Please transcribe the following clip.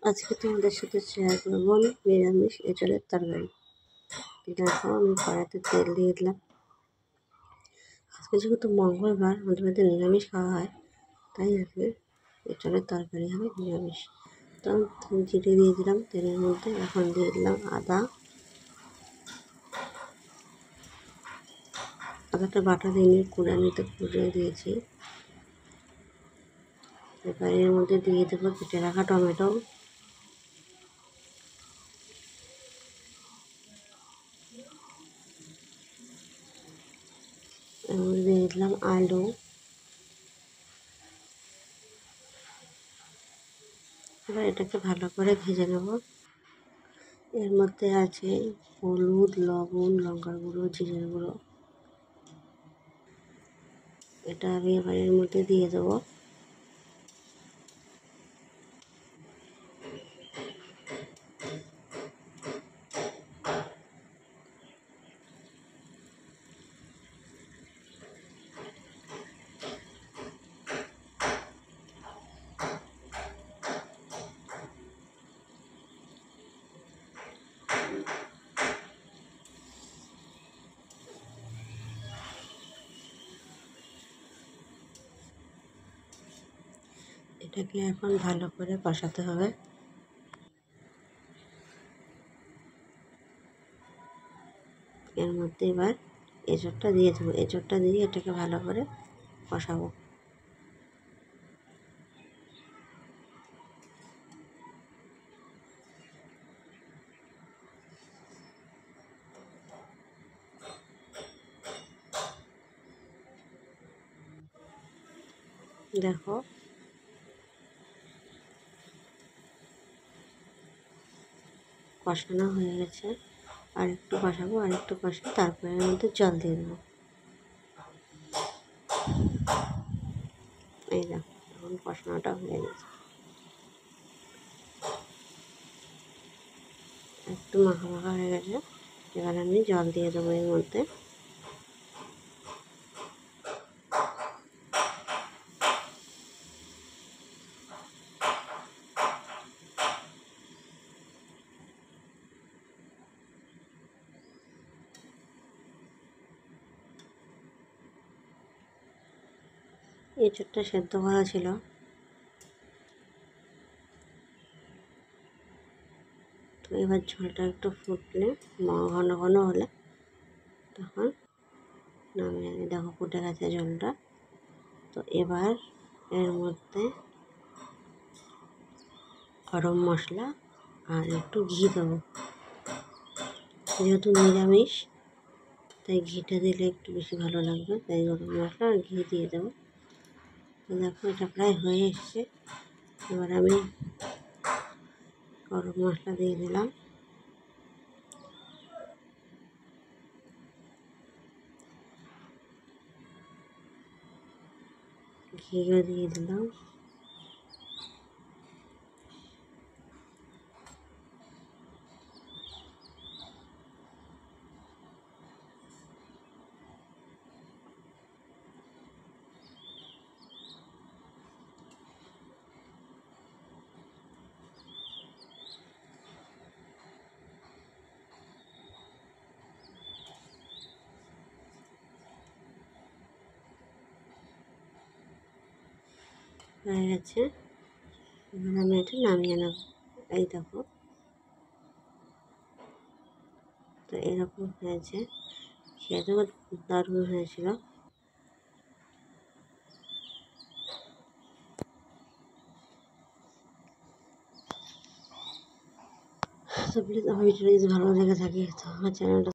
আজকে তোমাদের সাথে শেয়ার করবো নিরামিষ এঁচড়ের তরকারি। দেখো আমি কড়াইতে তেল দিয়ে দিলাম। আজকে যেহেতু মঙ্গলবার আমাদের বাড়িতে নিরামিষ খাওয়া হয়, তাই আজকে এঁচড়ের তরকারি হবে নিরামিষ। তো জিরে দিয়ে দিলাম তেলের মধ্যে। এখন দিয়ে দিলাম আদাটা বাটা দিয়ে কুড়ানিতে কুড়িয়ে দিয়েছি। এবার এর মধ্যে দিয়ে দেবো কেটে রাখা টমেটো, এর মধ্যে দিয়ে দিলাম আলু, এবার এটাকে ভালো করে ভেজে নেব। এর মধ্যে আছে হলুদ, লবণ, লঙ্কার গুঁড়ো, জিরের গুঁড়ো। এটা আমি এবার এর মধ্যে দিয়ে দেবো। এটাকে এখন ভালো করে কষাতে হবে। এর মধ্যে এবার এঁচড়টা দিয়ে দেবো। এঁচড়টা দিয়ে এটাকে ভালো করে কষাবো। দেখো কষানো হয়ে গেছে, আর একটু কষাবো, আর একটু কষে তারপরে এর মধ্যে জল দিয়ে দেবো। এই দেখো এখন কষানোটা হয়ে গেছে, একটু মাখা মাখা হয়ে গেছে। এবার আমি জল দিয়ে দেবো এর মধ্যে। এঁচড়টা সেদ্ধ করা ছিল, তো এবার ঝোলটা একটু ফুটলে ঘন ঘন হলে তখন নামিয়ে নিই। দেখো ফুটে গেছে ঝোলটা। তো এবার এর মধ্যে গরম মশলা আর একটু ঘি দেবো। যেহেতু নিরামিষ তাই ঘিটা দিলে একটু বেশি ভালো লাগবে, তাই গরম মশলা আর ঘি দিয়ে দেবো। দেখো এটা প্রায় হয়ে এসছে। এবার আমি গরম মশলা দিয়ে দিলাম, ঘিও দিয়ে দিলাম। হয়ে গেছে, এবার আমি এটা নামিয়ে নেব। এই দেখো, তো এরকম হয়েছে, খেতেও দারুণ হয়েছিল। তো প্লিজ আমার ভিডিওটা যদি ভালো লেগে থাকে তো আমার চ্যানেলটা